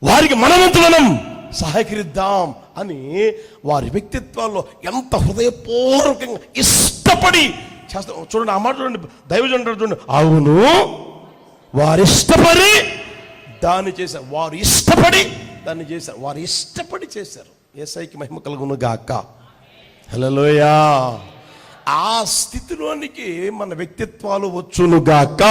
వారికి మనమంతరం సహకరిద్దాం అని వారి వ్యక్తిత్వాల్లో ఎంత హృదయపూర్వకంగా ఇష్టపడి చేస్తాం. చూడండి, ఆ మాట చూడండి, దైవజనుడు చూడండి, అవును వారు ఇష్టపడి దాన్ని చేశారు. వారు ఇష్టపడి దాన్ని చేశారు. వారు ఇష్టపడి చేశారు. యేసయ్యకి మహిమ కలుగును గాక. హల్లెలూయా. ఆ స్థితిలోనికి మన వ్యక్తిత్వాలు వచ్చును గాక.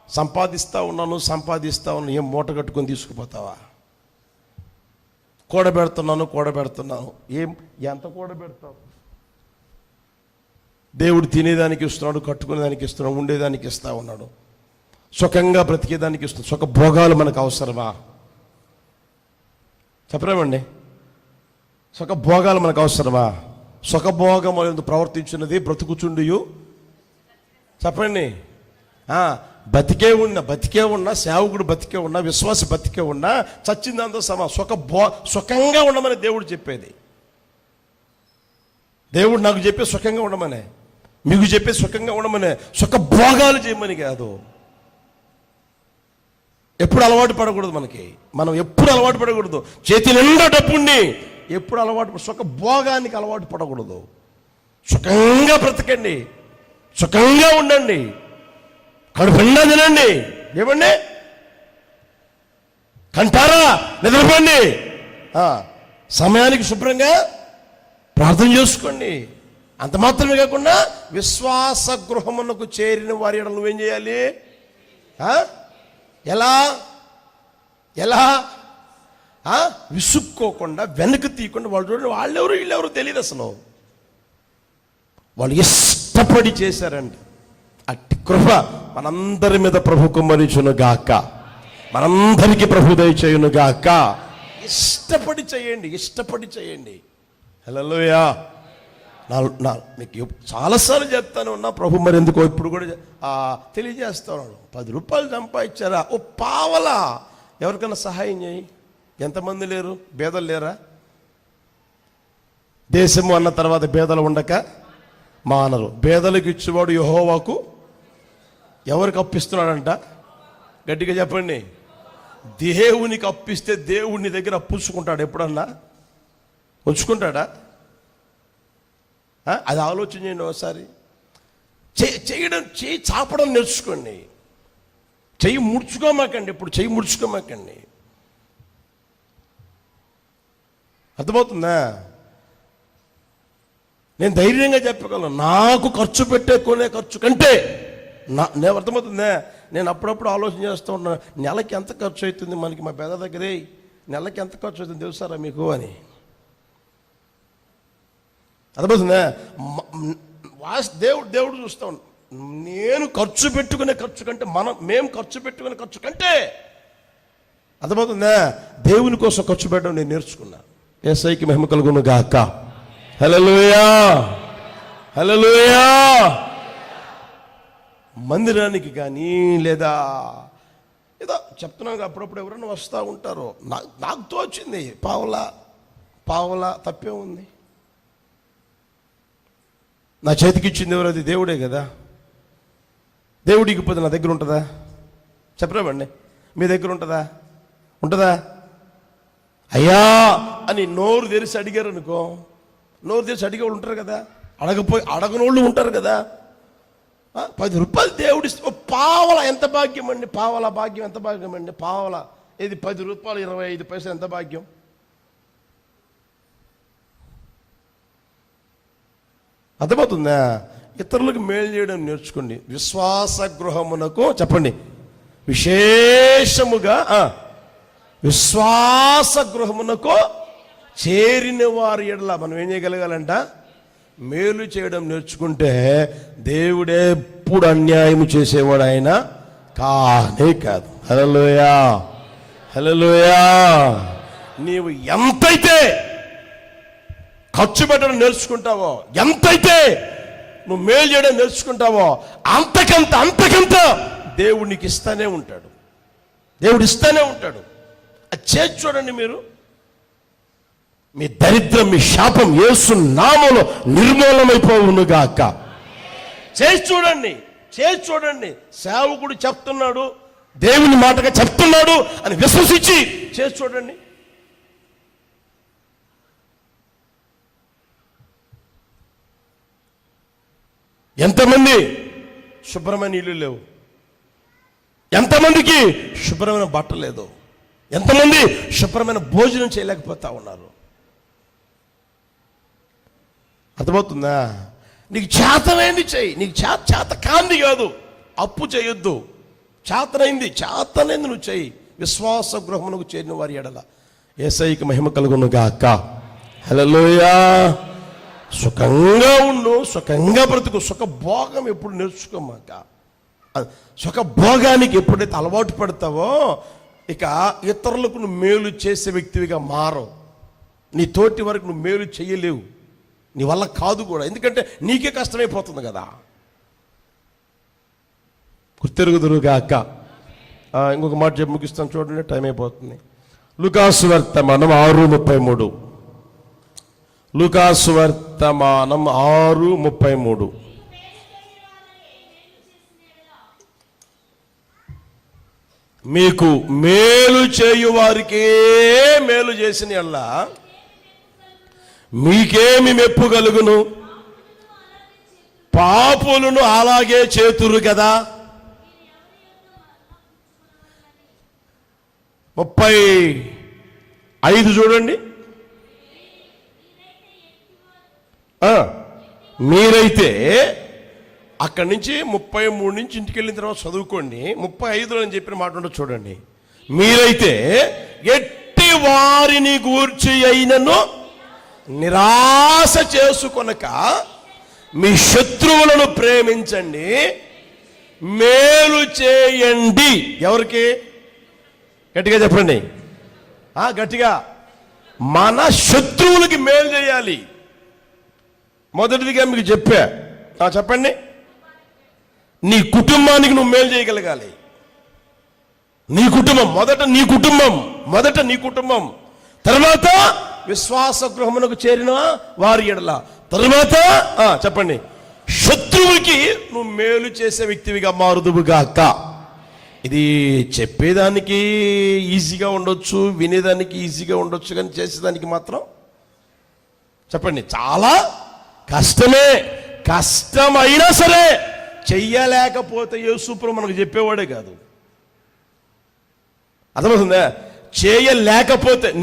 సంపాదిస్తా ఉన్నాను ఏం మూట కట్టుకొని తీసుకుపోతావా? కూడబెడుతున్నాను ఏం ఎంత కూడబెడతావు? దేవుడు తినేదానికి ఇస్తున్నాడు, కట్టుకునేదానికి ఇస్తున్నాడు, ఉండేదానికి ఇస్తా ఉన్నాడు, సుఖంగా బ్రతికేదానికి ఇస్తున్నాడు. సుఖ భోగాలు మనకు అవసరమా? చెప్పలేమండి. సుఖ భోగాలు మనకు అవసరమా? సుఖభోగం ప్రవర్తించినది బ్రతుకుచుండియు. చెప్పండి. బతికే ఉన్నా సేవకుడు బతికే ఉన్నా విశ్వాస బతికే ఉన్నా చచ్చిందంతా సుఖంగా ఉండమని దేవుడు చెప్పేది. దేవుడు నాకు చెప్పే సుఖంగా ఉండమనే, మీకు చెప్పే సుఖంగా ఉండమనే, సుఖ భోగాలు చేయమని కాదు. ఎప్పుడు అలవాటు పడకూడదు. మనం ఎప్పుడు అలవాటు పడకూడదు. చేతి నిండా డబ్బుండి ఎప్పుడు సుఖ భోగానికి అలవాటు పడకూడదు. సుఖంగా బ్రతకండి, సుఖంగా ఉండండి, కడుపు నిండా తినండి, ఏమండి కంటారా, నిద్రపోండి, సమయానికి శుభ్రంగా ప్రార్థన చేసుకోండి. అంత మాత్రమే కాకుండా విశ్వాస గృహమునకు చేరిన వారి ఎడల నువ్వేం చేయాలి? ఎలా విసుక్కోకుండా వెనక్కి తీయకుండా వాళ్ళు చూడండి, వాళ్ళెవరు వీళ్ళెవరు తెలియదు అసలు. వాళ్ళు ఇష్టపడి చేశారండి. అట్టి కృప మనందరి మీద ప్రభు కుమ్మరించును గాక. మనందరికీ ప్రభు దయచేయును గాక. ఇష్టపడి చేయండి. హల్లెలూయా. మీకు చాలాసార్లు చెప్తాను ఉన్నా, ప్రభు మరి ఎందుకో ఇప్పుడు కూడా తెలియజేస్తా ఉన్నాడు. 10 రూపాయలు సంపాదించారా, ఓ పావలా ఎవరికైనా సహాయం చేయి. ఎంతమంది లేరు? బేదలు లేరా? దేశము అన్న తర్వాత బేదలు ఉండక మానరు. బేదలకు ఇచ్చేవాడు యెహోవాకు ఎవరికి అప్పిస్తున్నాడంట? గట్టిగా చెప్పండి. దేవునికి అప్పిస్తే దేవుడిని దగ్గర అప్పుచ్చుకుంటాడు? ఎప్పుడన్నా ఉంచుకుంటాడా? అది ఆలోచన చేయండి ఒకసారి. చేయి చాపడం నేర్చుకోండి. చెయ్యి ముడుచుకోమాకండి. ఇప్పుడు చెయ్యి ముడుచుకోమాకండి. అర్థమవుతుందా? నేను ధైర్యంగా చెప్పగలను, నాకు ఖర్చు కొనే ఖర్చు కంటే నేను అర్థమవుతుందా? నేను అప్పుడప్పుడు ఆలోచన చేస్తూ ఉన్నాను, నెలకి ఎంత ఖర్చు అవుతుంది మనకి, మా పేద దగ్గరే నెలకి ఎంత ఖర్చు అవుతుంది తెలుసారా మీకు అని. అర్థమవుతుందా? దేవుడు చూస్తా ఉన్నాను. నేను ఖర్చు పెట్టుకునే ఖర్చు కంటే మేము ఖర్చు పెట్టుకునే ఖర్చు కంటే, అర్థమవుతుందా, దేవుని కోసం ఖర్చు పెట్టడం నేను నేర్చుకున్నా. యేసయ్యకి మహిమ కలుగును గాక. హల్లెలూయా. హల్లెలూయా. మందిరానికి కానీ లేదా ఏదో చెప్తున్నాను, అప్పుడప్పుడు ఎవరైనా వస్తూ ఉంటారు, నాకు తోచింది పావలా తప్పే ఉంది. నా చేతికి ఇచ్చింది ఎవరు? అది దేవుడే కదా. దేవుడికి పోతే నా దగ్గర ఉంటుందా? చెప్పలేమండి. మీ దగ్గర ఉంటుందా? అయ్యా అని నోరు తెరిచి అడిగారు అనుకో, నోరు తెరిచి అడిగే వాళ్ళు ఉంటారు కదా, అడగనోళ్ళు ఉంటారు కదా. 10 రూపాయలు దేవుడిస్తే పావల ఎంత భాగ్యం అండి. పావల భాగ్యం ఎంత భాగ్యం అండి. పావల ఇది 10 రూపాయలు 25 పైసలు ఎంత భాగ్యం. అర్థమవుతుందా? ఇతరులకు మేలు చేయడం నేర్చుకోండి. విశ్వాస గృహమునకు చెప్పండి, విశేషముగా విశ్వాస గృహమునకు చేరిన వారి ఎడల మనం ఏం చేయగలగాలంట? మేలు చేయడం నేర్చుకుంటే దేవుడే ఎప్పుడు అన్యాయం చేసేవాడు ఆయన కానే కాదు. హల్లెలూయా. హల్లెలూయా. నీవు ఎంతైతే ఖర్చు పెట్టడం నేర్చుకుంటావో, ఎంతైతే నువ్వు మేలు చేయడం నేర్చుకుంటావో అంతకంత దేవుడు నీకు ఇస్తానే ఉంటాడు. దేవుడు ఇస్తానే ఉంటాడు. అది చేసి చూడండి. మీరు మీ దరిద్రం, మీ శాపం యేసు నామములో నిర్మూలమైపోవునుగాక. చేసి చూడండి. సేవకుడు చెప్తున్నాడు, దేవుని మాటగా చెప్తున్నాడు అని విశ్వసించి చేసి చూడండి. ఎంతమంది శుభ్రమైన ఇల్లు లేవు, ఎంతమందికి శుభ్రమైన బట్ట లేదు, ఎంతమంది శుభ్రమైన భోజనం చేయలేకపోతా ఉన్నారు. అర్థమవుతుందా? నీకు చేతనైంది చెయ్యి, నీకు చేత కాంది కాదు, అప్పు చేయొద్దు. చేతనైంది నువ్వు చెయ్యి. విశ్వాస గృహమునకు చేరిన వారి ఎడల యేసయ్యకి మహిమ కలుగును గాక. హల్లెలూయా. సుఖంగా ఉండు, సుఖంగా బ్రతుకు. సుఖభోగం ఎప్పుడు నేర్చుకోమాక. సుఖభోగానికి ఎప్పుడైతే అలవాటు పడతావో ఇక ఇతరులకు నువ్వు మేలు చేసే వ్యక్తివిగా మారవు. నీ తోటి వరకు నువ్వు మేలు చేయలేవు, నీ వల్ల కాదు కూడా, ఎందుకంటే నీకే కష్టమైపోతుంది కదా. గుర్తెరుగుదురుగాక. ఇంకొక మాట చెప్పి ముగిస్తాను చూడండి, టైం అయిపోతుంది. లూకాసు వర్తమానం 6:33. లూకాసు వర్తమానం 6:33. మీకు మేలు చేయు వారికే మేలు చేసిన యెడల మీకేమి మెప్పు కలుగును? పాపులను అలాగే చేతురు కదా. 35 చూడండి. మీరైతే అక్కడి నుంచి 33 నుంచి ఇంటికి వెళ్ళిన తర్వాత చదువుకోండి. 35లో అని చెప్పిన మాట ఉండదు చూడండి. మీరైతే ఎట్టి వారిని గూర్చి అయినను నిరాశ చేసుకొనక మీ శత్రువులను ప్రేమించండి, మేలు చేయండి. ఎవరికి? గట్టిగా చెప్పండి, గట్టిగా. మన శత్రువులకి మేలు చేయాలి. మొదటిదిగా మీకు చెప్పా, చెప్పండి. నీ కుటుంబానికి నువ్వు మేలు చేయగలగాలి. నీ కుటుంబం మొదట నీ కుటుంబం, తర్వాత విశ్వాస గృహమునకు చేరిన వారి ఎడల, తర్వాత చెప్పండి శత్రువుకి నువ్వు మేలు చేసే వ్యక్తివిగా మారుదువుగాక. ఇది చెప్పేదానికి ఈజీగా ఉండొచ్చు, వినేదానికి ఈజీగా ఉండొచ్చు, కానీ చేసేదానికి మాత్రం చెప్పండి చాలా కష్టమే. కష్టమైనా సరే చెయ్యలేకపోతే యేసుప్రభు మనకు చెప్పేవాడే కాదు. అర్థమవుతుందా?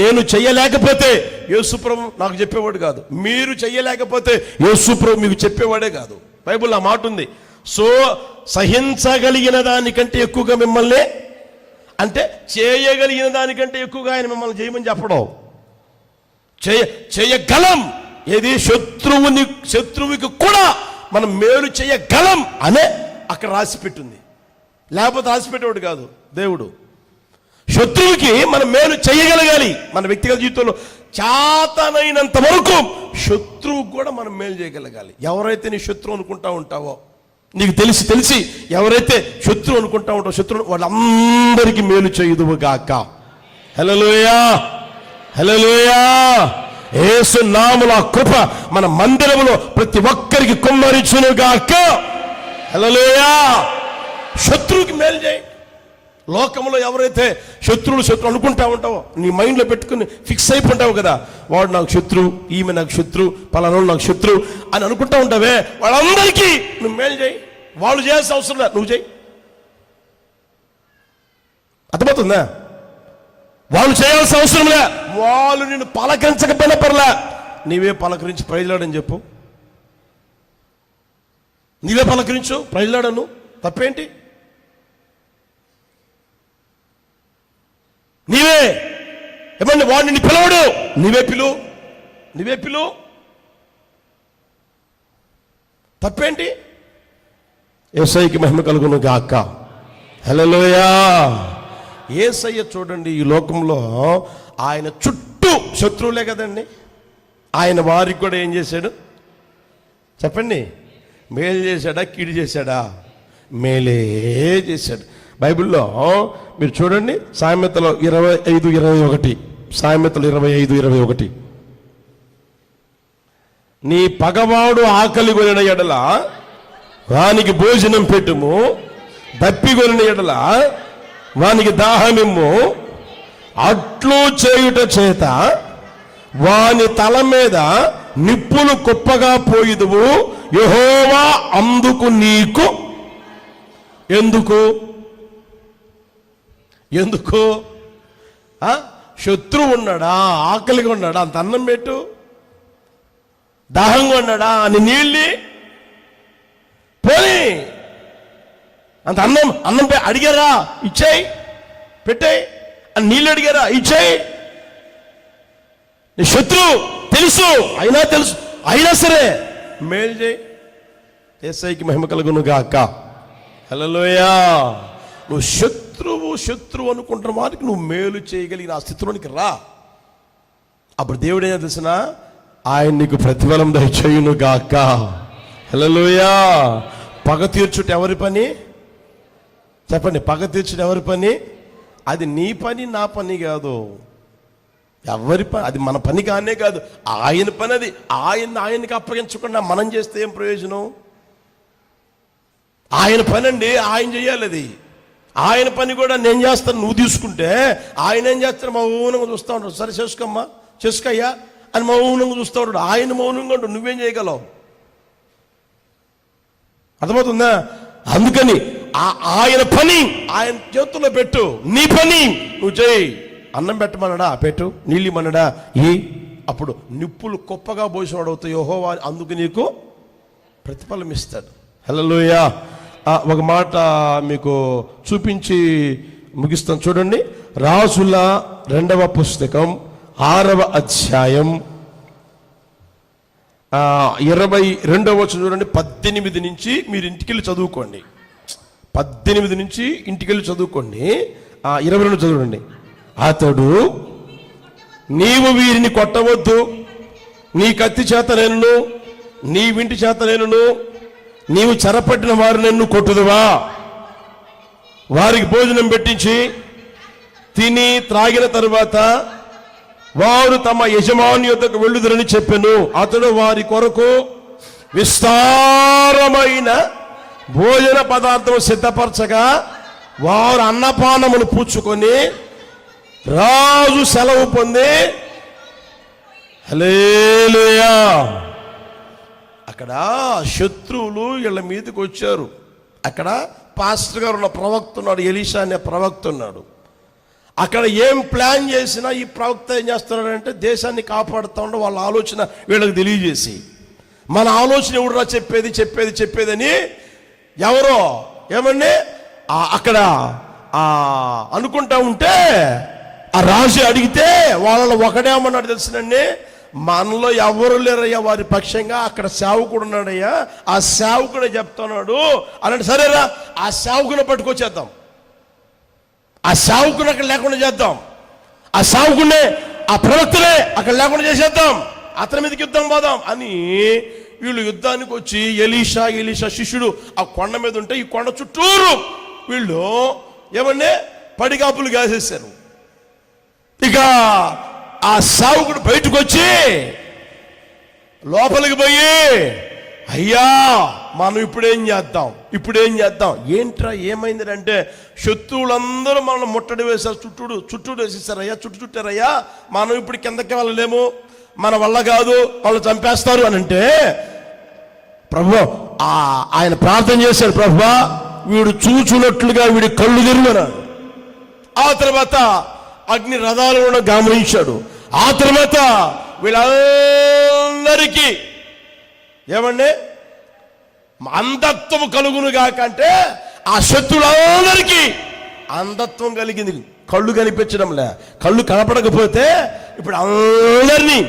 నేను చెయ్యలేకపోతే యేసుప్రభు నాకు చెప్పేవాడు కాదు. మీరు చెయ్యలేకపోతే యేసుప్రభు మీకు చెప్పేవాడే కాదు. బైబిల్లో ఆ మాట ఉంది. సో సహించగలిగిన దానికంటే ఎక్కువగా మిమ్మల్ని, అంటే చేయగలిగిన దానికంటే ఎక్కువగా ఆయన మిమ్మల్ని చేయమని చెప్పడం. చేయగలం. ఏది? శత్రువుకి కూడా మనం మేలు చేయగలం అనే అక్కడ రాసి పెట్టింది. లేకపోతే రాసి పెట్టేవాడు కాదు దేవుడు. శత్రువుకి మనం మేలు చేయగలగాలి. మన వ్యక్తిగత జీవితంలో చేతనైనంత వరకు శత్రువుకు కూడా మనం మేలు చేయగలగాలి. ఎవరైతే నీ శత్రువు అనుకుంటా ఉంటావో, నీకు తెలిసి ఎవరైతే శత్రువు అనుకుంటా ఉంటావో, శత్రువు వాళ్ళందరికీ మేలు చేయుదువుగాక. హల్లెలూయా, హల్లెలూయా. యేసు నామమున కృప మన మందిరములో ప్రతి ఒక్కరికి కుమ్మరించునుగాక. హల్లెలూయా. శత్రువుకి మేలు చేయి. లోకంలో ఎవరైతే శత్రువు అనుకుంటా ఉంటావో, నీ మైండ్లో పెట్టుకుని ఫిక్స్ అయిపోతావు కదా, వాడు నాకు శత్రువు, ఈమె నాకు శత్రువు, పలానాడు నాకు శత్రువు అని అనుకుంటా ఉంటావే, వాళ్ళందరికీ నువ్వు మేలు చేయి. వాళ్ళు చేయాల్సిన అవసరం లేదు, నువ్వు చేయి. అర్థమవుతుందా? వాళ్ళు చేయాల్సిన అవసరం లే. వాళ్ళు నిన్ను పలకరించకపోయినా పర్లే, నీవే పలకరించి ప్రైజ్లాడని చెప్పు. నీవే పలకరించు, ప్రైజ్లాడను, తప్పేంటి? నీవే ఏమండి, వాడు నిన్ను పిలవడు, నీవే పిలు. తప్పేంటి? యేసయ్యకి మహిమ కలుగును గాక. హల్లెలూయా. యేసయ్య చూడండి, ఈ లోకంలో ఆయన చుట్టూ శత్రువులే కదండి. ఆయన వారికి కూడా ఏం చేశాడు చెప్పండి? మేలు చేశాడా, కీడు చేశాడా? మేలే చేశాడు. బైబిల్లో మీరు చూడండి, సామెతలు 25:21. సామెతలు 25:21. నీ పగవాడు ఆకలి కొనిన ఎడల వానికి భోజనం పెట్టుము, దప్పిగొనిన ఎడల వానికి దాహమిమ్ము. అట్లు చేయుట చేత వాని తల మీద నిప్పులు కుప్పగా పోయిదువు. యెహోవా అందుకు నీకు. ఎందుకు ఎందుకు శత్రువు ఉన్నాడా, ఆకలిగా ఉన్నాడా, అంత అన్నం పెట్టు. దాహంగా ఉన్నాడా, అని నీళ్ళి పోనీ. అంత అన్నం అడిగారా, ఇచ్చేయి, పెట్టాయి. అని నీళ్ళు అడిగారా, ఇచ్చేయి. నీ శత్రువు తెలుసు, అయినా సరే మేలు చేయి. యేసయ్యకి మహిమ కలుగును గాక. హల్లెలూయా. నువ్వు శత్రువు అనుకుంటున్న వారికి నువ్వు మేలు చేయగలిగిన ఆ స్థితిలోనికి రా. అప్పుడు దేవుడు ఏం తెలిసిన, ఆయన నీకు ప్రతిఫలం దయచేయును గాక. హల్లెలూయా. పగ తీర్చుట ఎవరి పని చెప్పండి? పగ తీర్చుట ఎవరి పని? అది నీ పని, నా పని కాదు. ఎవరి పని? అది మన పని కానే కాదు, ఆయన పని అది. ఆయనకి అప్పగించకుండా మనం చేస్తే ఏం ప్రయోజనం? ఆయన పని అండి, ఆయన చేయాలి. అది ఆయన పని కూడా నేను చేస్తాను, నువ్వు తీసుకుంటే ఆయన ఏం చేస్తాడు? మౌనంగా చూస్తూ ఉంటాడు. సరే చేసుకోమ్మా, చేసుకోయ్యా అని మౌనంగా చూస్తూ ఉంటాడు. ఆయన మౌనంగా ఉంటాడు, నువ్వేం చేయగలవు? అర్థమవుతుందా? అందుకని ఆయన పని ఆయన చేతుల్లో పెట్టు, నీ పని నువ్వు చేయి. అన్నం పెట్టమన్నాడా, పెట్టు. నీళ్ళు ఇమ్మన్నాడా, అప్పుడు నిప్పులు కుప్పగా పోసినాడు అవుతాయి. యెహోవా అందుకు నీకు ప్రతిఫలం ఇస్తాడు. హల్లెలూయా. ఒక మాట మీకు చూపించి ముగిస్తాను చూడండి. రాజుల 2వ పుస్తకం 6వ అధ్యాయం 22వ వచనం చూడండి. 18 నుంచి మీరు ఇంటికెళ్ళి చదువుకోండి. 18 నుంచి ఇంటికెళ్ళి చదువుకోండి. 22 చదవండి. అతడు, నీవు వీరిని కొట్టవద్దు, నీ కత్తి చేత నేను, నీ వింటి చేత నేను, నీవు చెరపట్టిన వారు నన్ను కొట్టుదువా? వారికి భోజనం పెట్టించి తిని త్రాగిన తరువాత వారు తమ యజమాని యొద్దకు వెళ్ళుదురని చెప్పెను. అతడు వారి కొరకు విస్తారమైన భోజన పదార్థం సిద్ధపరచగా వారు అన్నపానములు పుచ్చుకొని రాజు సెలవు పొంది. హల్లెలూయా. అక్కడ శత్రువులు వీళ్ళ మీదకి వచ్చారు. అక్కడ పాస్టర్ గారు ఉన్న ప్రవక్త ఉన్నాడు, ఎలీషా అనే ప్రవక్త ఉన్నాడు. అక్కడ ఏం ప్లాన్ చేసినా ఈ ప్రవక్త ఏం చేస్తున్నాడంటే దేశాన్ని కాపాడుతూ ఉండ వాళ్ళ ఆలోచన వీళ్ళకి తెలియజేసి, మన ఆలోచన ఎవడురా చెప్పేదని ఎవరో ఏమండి అక్కడ అనుకుంటా ఉంటే ఆ రాజు అడిగితే వాళ్ళలో ఒకడేమన్నాడు తెలిసినండి, మనలో ఎవరు లేరయ్యా వారి పక్షంగా, అక్కడ సేవకుడు ఉన్నాడయ్యా, ఆ సేవకుడే చెప్తున్నాడు అన్నట్టు. సరేరా, ఆ సేవకుని పట్టుకొచ్చేద్దాం, ఆ సేవకుని అక్కడ లేకుండా చేద్దాం, ఆ సేవకునే ఆ ప్రవక్తనే అక్కడ లేకుండా చేసేద్దాం, అతని మీదకి యుద్ధం పోదాం అని వీళ్ళు యుద్ధానికి వచ్చి ఎలీషా శిష్యుడు ఆ కొండ మీద ఉంటే ఈ కొండ చుట్టూరు వీళ్ళు ఏమన్నా పడిగాపులు కాసేశారు. ఇక ఆ సేవకుడు బయటకు వచ్చి లోపలికి పోయి, అయ్యా మనం ఇప్పుడేం చేద్దాం? ఏంట్రా ఏమైంది అంటే, శత్రువులందరూ మనం ముట్టడి వేశారు, చుట్టూడు వేసేసారయ్యా, చుట్టారయ్యా, మనం ఇప్పుడు కిందకి వెళ్ళలేము, మన వల్ల కాదు, వాళ్ళు చంపేస్తారు అని అంటే, ప్రభు ఆయన ప్రార్థన చేశాడు, ప్రభువా వీడు చూచున్నట్లుగా వీడి కళ్ళు తెరువన్నాడు. ఆ తర్వాత అగ్ని రథాలను గమనించాడు. ఆ తర్వాత వీళ్ళందరికీ ఏమండి అంధత్వం కలుగును గాకంటే ఆ శత్రువులందరికీ అంధత్వం కలిగింది. కళ్ళు కనిపించడంలే, కళ్ళు కనపడకపోతే ఇప్పుడు అందరినీ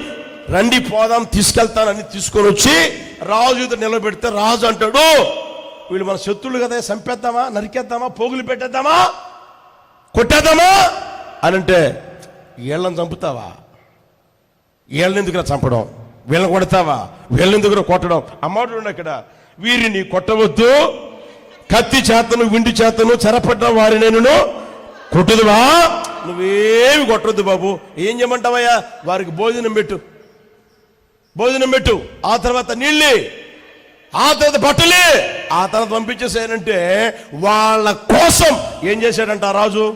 రండి పోదాం తీసుకెళ్తానని తీసుకొని వచ్చి రాజు ఎదుట నిలబెడితే రాజు అంటాడు, వీళ్ళు మన శత్రువులు కదా, చంపేద్దామా, నరికేద్దామా, పోగులు పెట్టేద్దామా, కొట్టేద్దామా అని అంటే, వీళ్ళని చంపుతావా, వీళ్ళని ఎందుకు చంపడం, వీళ్ళని కొడతావా, వీళ్ళని ఎందుకు కొట్టడం? అమ్మాడు అక్కడ, వీరిని కొట్టవద్దు, కత్తి చేతను విండి చేతను చెరపడ్డ వారి నేను కొట్టుదువా? నువ్వేమి కొట్టవద్దు బాబు, ఏం చేయమంటావయ్యా, వారికి భోజనం పెట్టు, ఆ తర్వాత నీళ్ళే ఆ తర్వాత బట్టలే, ఆ తర్వాత పంపించేసానంటే వాళ్ళ కోసం ఏం చేశాడంట రాజు?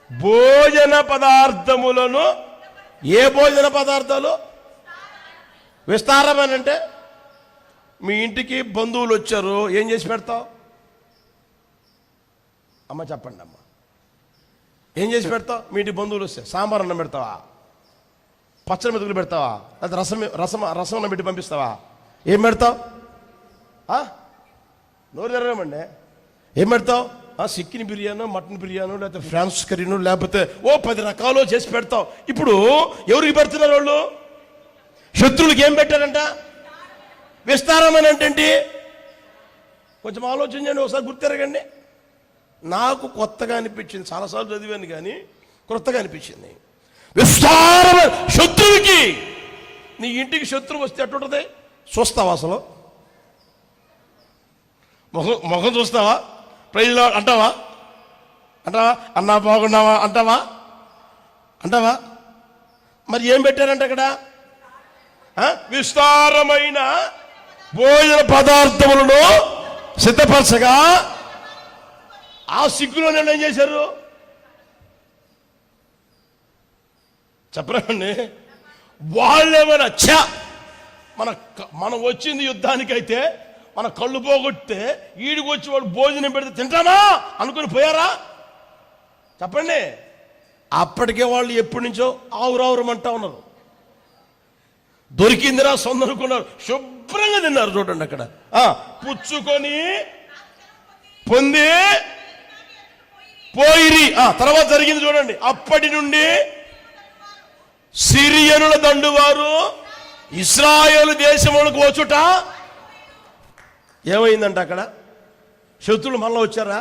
భోజన పదార్థములను. ఏ భోజన పదార్థాలు? విస్తారమని అంటే మీ ఇంటికి బంధువులు వచ్చారు, ఏం చేసి పెడతావు అమ్మ? చెప్పండి అమ్మ, ఏం చేసి పెడతావు? మీ ఇంటికి బంధువులు వస్తే సాంబార్ అన్నం పెడతావా? పచ్చడి మెతుకులు పెడతావా? లేదా రసం అన్నం పెట్టి పంపిస్తావా? ఏం పెడతావు? నోరు తెరమండి. ఏం పెడతావు? చికెన్ బిర్యానో, మటన్ బిర్యానో, లేకపోతే ఫ్రాన్స్ కర్రీనో, లేకపోతే 10 రకాలు చేసి పెడతావు. ఇప్పుడు ఎవరికి పెడుతున్నారు వాళ్ళు? శత్రువులకి ఏం పెట్టారంట? విస్తారం అని అంటే కొంచెం ఆలోచించండి, ఒకసారి గుర్తెరగండి. నాకు కొత్తగా అనిపించింది, చాలాసార్లు చదివాను కానీ కొత్తగా అనిపించింది. విస్తారమైన శత్రువుకి. నీ ఇంటికి శత్రువు వస్తే ఎట్టుంటుంది? చూస్తావా అసలు? ముఖం చూస్తావా? ప్రైజ్లో అంటావా? అన్నా బాగున్నావా అంటావా? మరి ఏం పెట్టారంట అక్కడ? విస్తారమైన భోజన పదార్థములను సిద్ధపరచగా ఆ సిగ్గులో ఏం చేశారు చెప్పరండి? వాళ్ళేమైనా మనం వచ్చింది యుద్ధానికైతే మన కళ్ళు పోగొట్టే ఈడికి వచ్చి వాడు భోజనం పెడితే తింటానా అనుకుని పోయారా? చెప్పండి. అప్పటికే వాళ్ళు ఎప్పటి నుంచో ఆవురావురమంటా ఉన్నారు. దొరికిందిరా సొంత అనుకున్నారు, శుభ్రంగా తిన్నారు. చూడండి అక్కడ పుచ్చుకొని పొంది పోయిరి. తర్వాత జరిగింది చూడండి. అప్పటి నుండి సిరియనుల దండువారు ఇశ్రాయేలు దేశములకు వచ్చుట. ఏమైందంట అక్కడ? శత్రువులు మళ్ళీ వచ్చారా?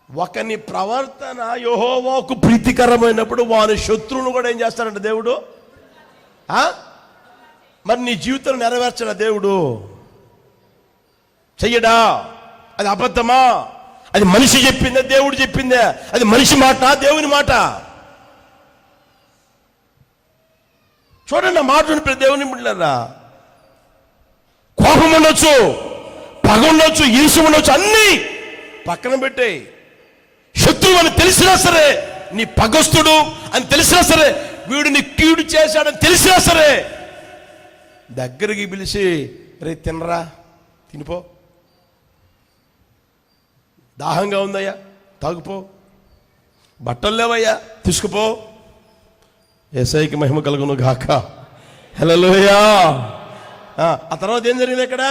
ఒకని ప్రవర్తన యెహోవాకు ప్రీతికరమైనప్పుడు వారి శత్రువును కూడా ఏం చేస్తారంట దేవుడు? మరి నీ జీవితం నెరవేర్చడా దేవుడు? చెయ్యడా? అది అబద్ధమా? అది మనిషి చెప్పిందా దేవుడు చెప్పిందా? అది మనిషి మాట దేవుని మాట? చూడండి, మాట విని దేవుని బిడ్డలారా, కోపం ఉండొచ్చు, పగ ఉండొచ్చు, ఈర్ష్య ఉండొచ్చు, అన్ని పక్కన పెట్టేయి. శత్రువు అని తెలిసినా సరే, నీ పగస్తుడు అని తెలిసినా సరే, వీడు నీ కీడు చేశాడని తెలిసినా సరే దగ్గరికి పిలిచి, రే తినరా, తినిపో, దాహంగా ఉందయ్యా తాగుపో, బట్టలు లేవయ్యా తీసుకుపో, యేసయ్యకి మహిమ కలుగును గాక. హల్లెలూయా. ఆ తర్వాత ఏం జరిగింది ఇక్కడ?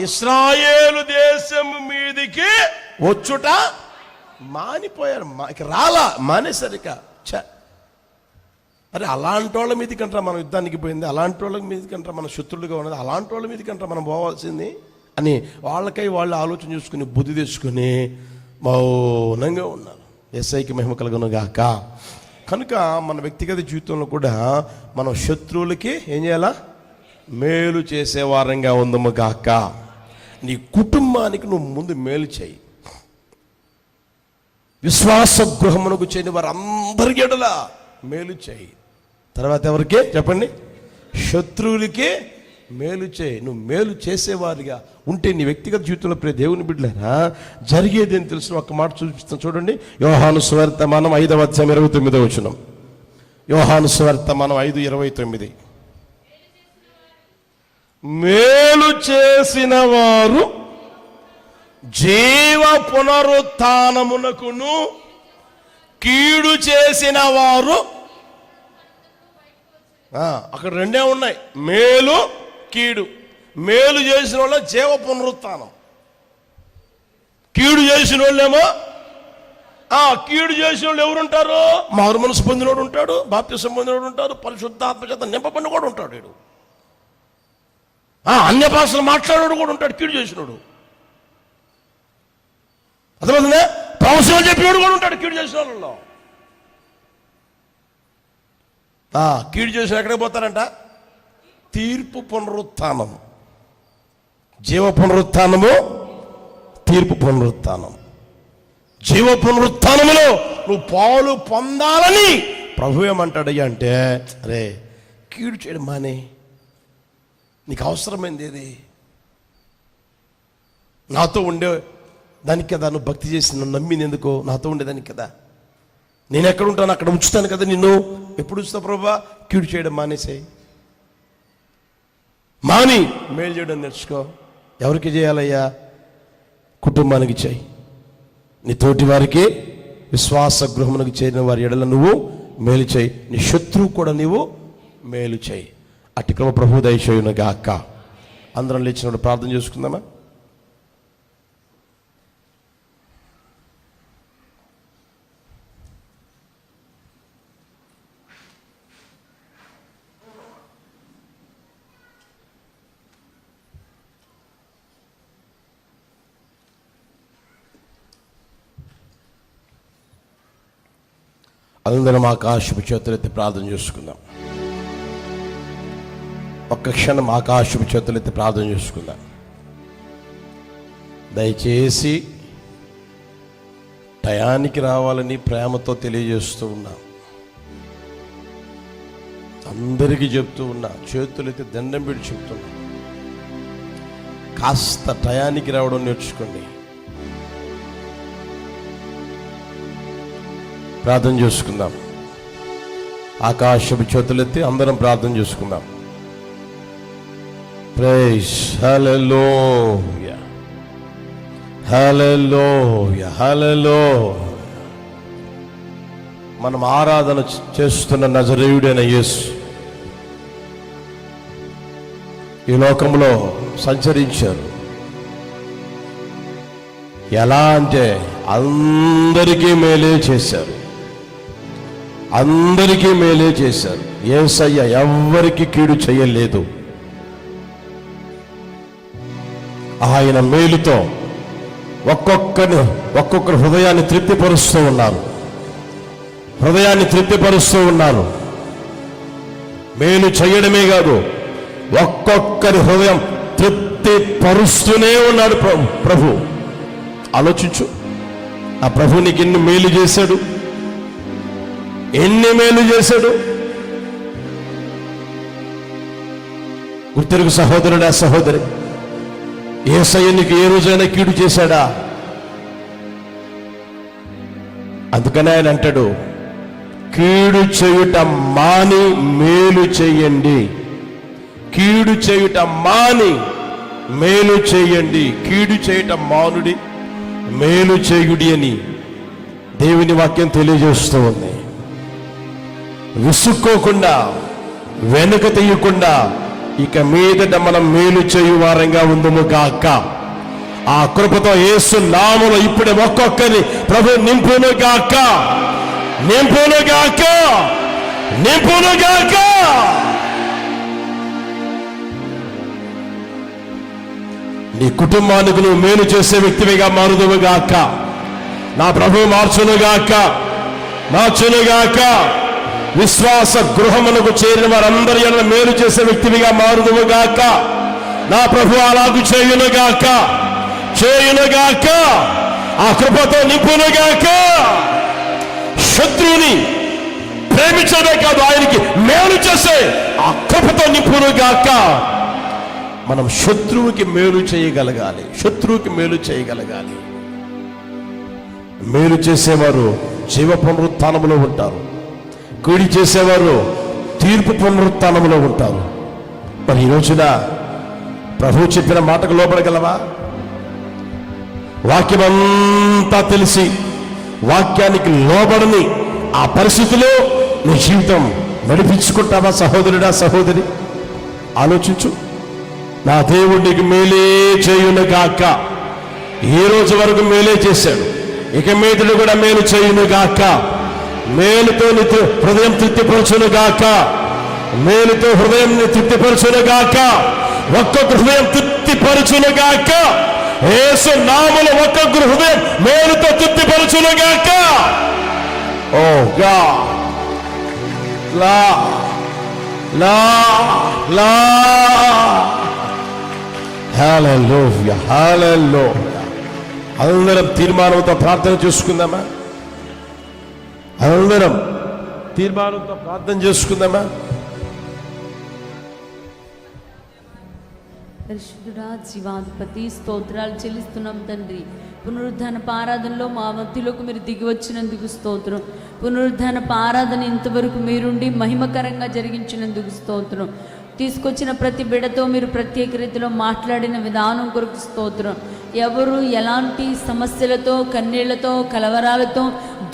ఇశ్రాయేలు దేశం మీదికి వచ్చుట మానిపోయారు. ఇక రాలా, మానేసరిక. అరే అలాంటి వాళ్ళ మీదకంటారా మనం యుద్ధానికి పోయింది? అలాంటి వాళ్ళ మీదకంటారా మన శత్రులుగా ఉన్నది? అలాంటి వాళ్ళ మీదకంటారా మనం పోవాల్సింది అని వాళ్ళకై వాళ్ళు ఆలోచన చేసుకుని బుద్ధి తెచ్చుకొని మౌనంగా ఉన్నారు. యేసయ్యకి మహిమ కలుగును గాక. కనుక మన వ్యక్తిగత జీవితంలో కూడా మనం శత్రువులకి ఏం చేయాలా? మేలు చేసే వారంగా ఉందము గాక. నీ కుటుంబానికి నువ్వు ముందు మేలు చేయి. విశ్వాస గృహమునకు చేయని వారు అందరికీ ఎడల మేలు చేయి. తర్వాత ఎవరికి చెప్పండి? శత్రువులకి మేలు చేయి. నువ్వు మేలు చేసేవారిగా ఉంటే నీ వ్యక్తిగత జీవితంలో ప్రియ దేవుని బిడ్డలారా జరిగేది అని తెలిసిన ఒక మాట చూపిస్తాను చూడండి. యోహాను సువార్తమానం 5వ అధ్యాయం 29వ వచనం. యోహాను సువార్తమానం 5:29. మేలు చేసిన వారు జీవ పునరుత్థానమునకును, కీడు చేసిన వారు అక్కడ రెండే ఉన్నాయి, మేలు కీడు. మేలు చేసిన వాళ్ళ జీవ పునరుత్థానం, కీడు చేసిన వాళ్ళేమో కీడు చేసిన వాళ్ళు ఎవరుంటారు? మారు మనసు పొందినోడు ఉంటాడు, బాప్తిసం పొందినోడు ఉంటాడు, పరిశుద్ధాత్మ చేత నింపబడిన కూడా ఉంటాడు. వీడు అన్య భాషలు మాట్లాడేవాడు కూడా ఉంటాడు, కీడు చేసినోడు. అర్థమవుతుందా? ప్రవచనాలు చెప్పేవాడు కూడా ఉంటాడు కీడు చేసిన వాళ్ళలో. కీడు చేసిన ఎక్కడికి పోతారంట? తీర్పు పునరుత్థానం. జీవ పునరుత్థానము, తీర్పు పునరుత్థానం. జీవ పునరుత్థానములో నువ్వు పాలు పొందాలని ప్రభు ఏమంటాడయ్యా అంటే, అరే కీడు చేయడం మానే, నీకు అవసరమైంది ఏది? నాతో ఉండే దానికి కదా నువ్వు భక్తి చేసి నన్ను నమ్మింది ఎందుకో, నాతో ఉండేదానికి కదా. నేను ఎక్కడ ఉంటాను అక్కడ ఉంచుతాను కదా నిన్ను. ఎప్పుడు ఉంచుతావు ప్రభువా? కీడు చేయడం మానేసేయి, మాని మేలు చేయడం నేర్చుకో. ఎవరికి చేయాలయ్యా? కుటుంబానికి చేయి. నీ తోటి వారికి, విశ్వాస గృహమునకు చేరిన వారి ఎడల నువ్వు మేలు చేయి. నీ శత్రువు కూడా నీవు మేలు చేయి. అట్టి కృప ప్రభువు దయచేయునుగాక. అందరం లేచినప్పుడు ప్రార్థన చేసుకుందామా? అందరం ఆకాశపు చేతులెత్తి ప్రార్థన చేసుకుందాం. ఒక్క క్షణం ఆకాశపు చేతులెత్తి ప్రార్థన చేసుకుందాం. దయచేసి టయానికి రావాలని ప్రేమతో తెలియజేస్తూ ఉన్నాం. అందరికీ చెప్తూ ఉన్నా, చేతులెత్తి దండం పెట్టి చెప్తున్నా, కాస్త టయానికి రావడం నేర్చుకోండి. ప్రార్థన చేసుకుందాం. ఆకాశపు చేతులెత్తి అందరం ప్రార్థన చేసుకుందాం. ప్రైజ్ హల్లెలూయా, హల్లెలూయా, హల్లెలూయా. మనం ఆరాధన చేస్తున్న నజరేయుడైన యేసు ఈ లోకంలో సంచరించారు. ఎలా అంటే అందరికీ మేలే చేశారు, అందరికీ మేలే చేశారు. యేసయ్య ఎవ్వరికి కీడు చేయలేదు. ఆయన మేలుతో ఒక్కొక్కరి హృదయాన్ని తృప్తిపరుస్తూ ఉన్నారు, హృదయాన్ని తృప్తిపరుస్తూ ఉన్నారు. మేలు చేయడమే కాదు, ఒక్కొక్కరి హృదయం తృప్తిపరుస్తూనే ఉన్నాడు ప్రభు. ఆలోచించు, ఆ ప్రభు నీకు ఎన్ని మేలు చేశాడు, ఎన్ని మేలు చేశాడు. గుర్తెరుగు సహోదరుడా, సహోదరి, యేసయ్య నీకు ఏ రోజైనా కీడు చేశాడా? అందుకనే ఆయన అంటాడు, కీడు చేయుట మాని మేలు చేయండి, కీడు చేయుట మాని మేలు చేయండి, కీడు చేయుట మానుడి మేలు చేయుడి అని దేవుని వాక్యం తెలియజేస్తూ ఉంది. విసుక్కోకుండా, వెనుక తీయకుండా ఇక మీదట మనం మేలు చేయు వారంగా ఉందము గాక. ఆ కృపతో యేసు నామములో ఇప్పుడే ఒక్కొక్కరిని ప్రభు నింపును గాక, నింపును గాక, నింపును గాక. నీ కుటుంబానికి నువ్వు మేలు చేసే వ్యక్తివిగా మారుదువు గాక. నా ప్రభు మార్చునుగాక, మార్చునుగాక. విశ్వాస గృహమునకు చేరిన వారందరి ఎడల మేలు చేసే వ్యక్తివిగా మారుదువుగాక. నా ప్రభు అలాగు చేయునుగాక, చేయునుగాక. ఆ కృపతో నింపునుగాక. శత్రువుని ప్రేమించడమే కాదు, ఆయనకి మేలు చేసే ఆ కృపతో నింపునుగాక. మనం శత్రువుకి మేలు చేయగలగాలి, శత్రువుకి మేలు చేయగలగాలి. మేలు చేసేవారు జీవ పునరుత్థానములో ఉంటారు, కీడు చేసేవారు తీర్పు పునరుత్థానములో ఉంటారు. మరి ఈ రోజున ప్రభు చెప్పిన మాటకు లోపడగలవా? వాక్యమంతా తెలిసి వాక్యానికి లోబడని ఆ పరిస్థితిలో నీ జీవితం నడిపించుకుంటావా? సహోదరుడా, సహోదరి, ఆలోచించు. నా దేవుడికి మేలే చేయునుగాక. ఈ రోజు వరకు మేలే చేశాడు, ఇక మీదట కూడా మేలు చేయునుగాక. మేలుతో హృదయం తృప్తిపరచునుగాక, మేలుతో హృదయం తృప్తిపరచునుగాక. ఒక్కొక్క హృదయం తృప్తిపరచునుగాక. యేసు నామములో ఒక్కొక్క హృదయం మేలుతో తృప్తిపరచునుగాక. ఓ గాడ్, లా లా లా. హల్లెలూయా, హల్లెలూయా. అందరం తీర్మానంతో ప్రార్థన చేసుకుందామా? అందరం తీర్మానంతో ప్రార్థన చేసుకుందామా? పరిశుద్ధుడా, జీవాధిపతి, స్తోత్రాలు చెల్లిస్తున్నాం తండ్రి. పునరుద్ధాన ఆరాధనలో మా మధ్యలోకి మీరు దిగి వచ్చినందుకు స్తోత్రం. పునరుద్ధాన ఆరాధన ఇంతవరకు మీరుండి మహిమకరంగా జరిగించినందుకు స్తోత్రం. తీసుకొచ్చిన ప్రతి బిడతో మీరు ప్రత్యేక రీతిలో మాట్లాడిన విధానం కొరకు స్తోత్రం. ఎవరు ఎలాంటి సమస్యలతో, కన్నీళ్లతో, కలవరాలతో,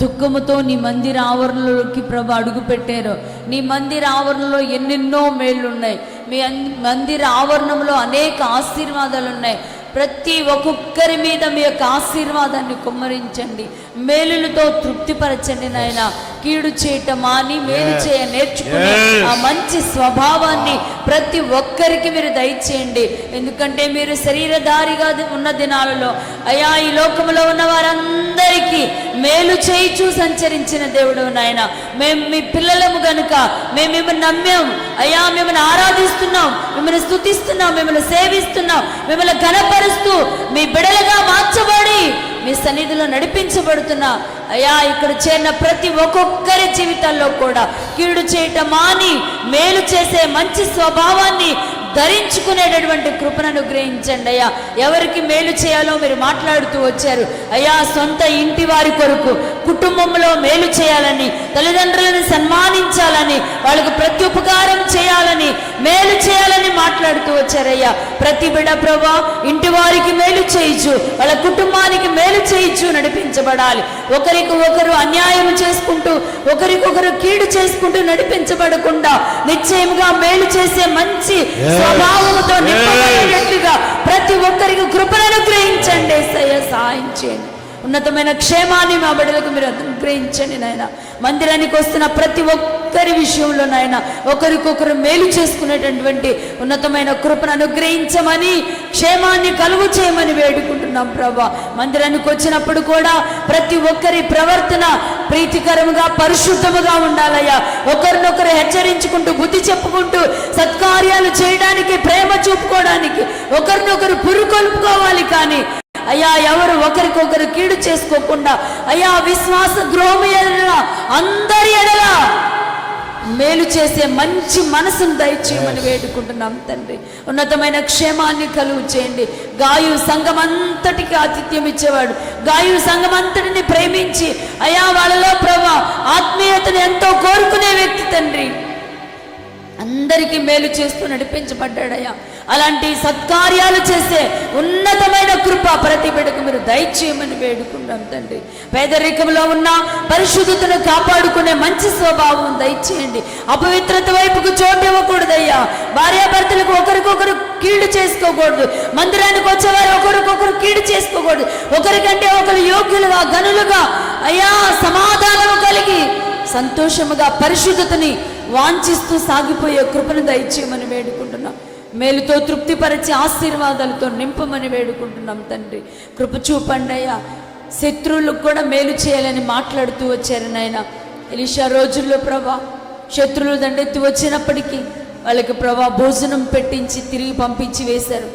దుఃఖముతో నీ మందిర ఆవరణలోకి ప్రభు అడుగు పెట్టారో, నీ మందిర ఆవరణలో ఎన్నెన్నో మేళ్ళు ఉన్నాయి. మీ మందిర ఆవరణంలో అనేక ఆశీర్వాదాలు ఉన్నాయి. ప్రతి ఒక్కొక్కరి మీద మీ యొక్క ఆశీర్వాదాన్ని కుమ్మరించండి, మేలులతో తృప్తిపరచండి నాయన. కీడు చేయటం మాని మేలు చేయ నేర్చుకునే ఆ మంచి స్వభావాన్ని ప్రతి ఒక్కరికి మీరు దయచేయండి. ఎందుకంటే మీరు శరీరధారిగా ఉన్న దినాలలో అయా ఈ లోకంలో ఉన్న వారందరికీ మేలు చేయిచూ సంచరించిన దేవుడు నాయన. మేము మీ పిల్లలము గనుక మేము మిమ్మల్ని నమ్మాం అయ్యా, మిమ్మల్ని ఆరాధిస్తున్నాం, మిమ్మల్ని స్తుతిస్తున్నాం, మిమ్మల్ని సేవిస్తున్నాం, మిమ్మల్ని ఘనపరుస్తూ మీ బిడలుగా మార్చబడి మీ సన్నిధిలో నడిపించబడుతున్నా అయ్యా. ఇక్కడ చేరిన ప్రతి ఒక్కొక్కరి జీవితాల్లో కూడా కీడు చేయటం మాని మేలు చేసే మంచి స్వభావాన్ని ధరించుకునేటటువంటి కృపను అనుగ్రహించండి అయ్యా. ఎవరికి మేలు చేయాలో మీరు మాట్లాడుతూ వచ్చారు అయ్యా. సొంత ఇంటి వారి కొరకు, కుటుంబంలో మేలు చేయాలని, తల్లిదండ్రులను సన్మానించాలని, వాళ్ళకు ప్రత్యుపకారం చేయాలని, మేలు చేయాలని మాట్లాడుతూ వచ్చారయ్యా. ప్రతి బిడ ప్రభా ఇంటి వారికి మేలు చేయించు, వాళ్ళ కుటుంబానికి మేలు చేయించు నడిపించబడాలి. ఒకరికి ఒకరు అన్యాయం చేసుకుంటూ, ఒకరికొకరు కీడు చేసుకుంటూ నడిపించబడకుండా నిశ్చయముగా మేలు చేసే మంచి స్వభావముతో నింపబడినట్లుగా ప్రతి ఒక్కరికి కృపను అనుగ్రహించండి. సహాయం చేయండి. ఉన్నతమైన క్షేమాన్ని మా బిడ్డలకు మీరు అనుగ్రహించండి నాయన. మందిరానికి వస్తున్న ప్రతి ఒక్కరి విషయంలో నాయన ఒకరికొకరు మేలు చేసుకునేటటువంటి ఉన్నతమైన కృపను అనుగ్రహించమని, క్షేమాన్ని కలుగు చేయమని వేడుకుంటున్నాం ప్రభా. మందిరానికి వచ్చినప్పుడు కూడా ప్రతి ఒక్కరి ప్రవర్తన ప్రీతికరముగా, పరిశుద్ధముగా ఉండాలయ్యా. ఒకరినొకరు హెచ్చరించుకుంటూ, బుద్ధి చెప్పుకుంటూ, సత్కార్యాలు చేయడానికి, ప్రేమ చూపుకోవడానికి ఒకరినొకరు పురుకొల్పుకోవాలి. కానీ అయ్యా ఎవరు ఒకరికొకరు కీడు చేసుకోకుండా అయ్యా విశ్వాస గృహము ఎడల అందరి ఎడల మేలు చేసే మంచి మనసును దయచేయమని వేడుకుంటున్నాం తండ్రి. ఉన్నతమైన క్షేమాన్ని కలుగు చేయండి. గాయు సంఘం అంతటికి ఆతిథ్యం ఇచ్చేవాడు, గాయు సంఘం అంతటిని ప్రేమించి అయ్యా వాళ్ళలో ప్రభా ఆత్మీయతను ఎంతో కోరుకునే వ్యక్తి తండ్రి. అందరికీ మేలు చేస్తూ నడిపించబడ్డాడయ్యా. అలాంటి సత్కార్యాలు చేసే ఉన్నతమైన కృప ప్రతి బిడ్డకు మీరు దయచేయమని వేడుకుంటాం తండ్రి. పేదరికంలో ఉన్న పరిశుద్ధతను కాపాడుకునే మంచి స్వభావం దయచేయండి. అపవిత్రత వైపుకు చోటు ఇవ్వకూడదయ్యా. భార్యాభర్తలకు ఒకరికొకరు కీడు చేసుకోకూడదు. మందిరానికి వచ్చేవారు ఒకరికొకరు కీడు చేసుకోకూడదు. ఒకరికంటే ఒకరు యోగ్యులుగా, గనులుగా అయ్యా సమాధానము కలిగి సంతోషముగా పరిశుద్ధతని వాంఛిస్తూ సాగిపోయే కృపను దయచేయమని వేడుకుంటున్నాం. మేలుతో తృప్తిపరిచి ఆశీర్వాదాలతో నింపమని వేడుకుంటున్నాం తండ్రి. కృప చూపండి అయ్యా. శత్రువులకు కూడా మేలు చేయాలని మాట్లాడుతూ వచ్చారు నాయన. ఎలీషా రోజుల్లో ప్రభా శత్రువులు దండెత్తి వచ్చినప్పటికీ వాళ్ళకి ప్రభా భోజనం పెట్టించి తిరిగి పంపించి వేశారు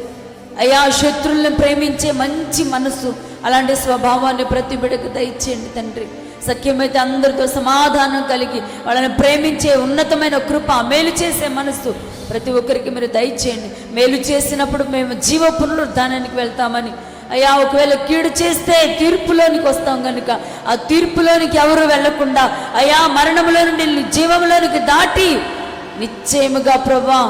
అయ్యా. శత్రువులను ప్రేమించే మంచి మనసు, అలాంటి స్వభావాన్ని ప్రతి బిడ్డకు దయచేయండి తండ్రి. సఖ్యమైతే అందరితో సమాధానం కలిగి వాళ్ళని ప్రేమించే ఉన్నతమైన కృప, మేలు చేసే మనసు ప్రతి ఒక్కరికి మీరు దయచేయండి. మేలు చేసినప్పుడు మేము జీవ పునరుద్ధానానికి వెళ్తామని అయ్యా. ఒకవేళ కీడు చేస్తే తీర్పులోనికి వస్తాం కనుక ఆ తీర్పులోనికి ఎవరు వెళ్లకుండా అయ్యా మరణంలో నుండి జీవంలోనికి దాటి నిశ్చయముగా ప్రభా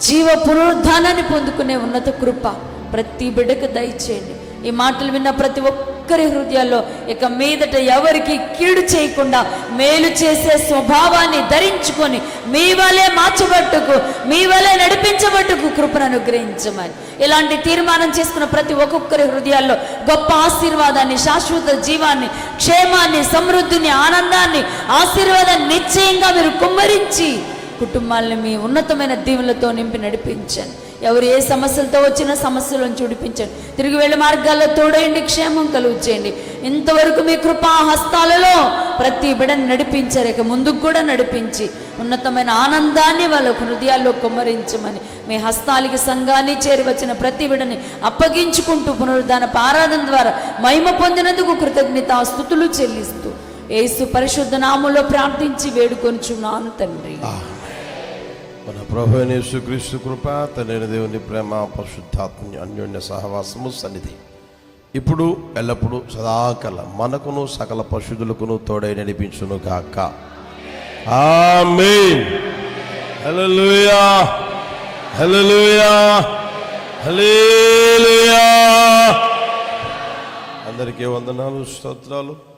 జీవ పునరుద్ధానాన్ని పొందుకునే ఉన్నత కృప ప్రతి బిడ్డకు దయచేయండి. ఈ మాటలు విన్న ప్రతి ఒక్కరి హృదయాల్లో ఇక మీదట ఎవరికి కీడు చేయకుండా మేలు చేసే స్వభావాన్ని ధరించుకొని మీ వలే మార్చబట్టుకు, మీ వలే నడిపించబట్టుకు కృపను అనుగ్రహించమని ఇలాంటి తీర్మానం చేసుకున్న ప్రతి ఒక్కొక్కరి హృదయాల్లో గొప్ప ఆశీర్వాదాన్ని, శాశ్వత జీవాన్ని, క్షేమాన్ని, సమృద్ధిని, ఆనందాన్ని, ఆశీర్వాదాన్ని నిశ్చయంగా మీరు కుమ్మరించి కుటుంబాలను మీ ఉన్నతమైన దీవులతో నింపి నడిపించండి. ఎవరు ఏ సమస్యలతో వచ్చిన సమస్యలను చూడిపించండి. తిరిగి వెళ్ళే మార్గాల్లో తోడేయండి, క్షేమం కలుగు చేయండి. ఇంతవరకు మీ కృపా హస్తాలలో ప్రతి బిడని నడిపించారు, ఇక ముందుకు కూడా నడిపించి ఉన్నతమైన ఆనందాన్ని వాళ్ళ హృదయాల్లో కుమ్మరించమని మీ హస్తాలకి సంఘాన్ని చేరి వచ్చిన ప్రతి బిడని అప్పగించుకుంటూ పునరుద్ధాన ఆరాధన ద్వారా మహిమ పొందినందుకు కృతజ్ఞత స్తుతులు చెల్లిస్తూ యేసు పరిశుద్ధ నామములో ప్రార్థించి వేడుకొనుచున్నాను తండ్రి. మన ప్రభు అయిన యేసుక్రీస్తు కృప, తండ్రి దేవుని ప్రేమ, పరిశుద్ధాత్మ అన్యోన్య సహవాసము సన్నిధి ఇప్పుడు ఎల్లప్పుడూ సదాకాల మనకును సకల పరిశుద్ధులకును తోడై నడిపించును గాక. ఆమేన్. హల్లెలూయా, హల్లెలూయా, హల్లెలూయా. అందరికీ వందనాలు, స్తోత్రాలు.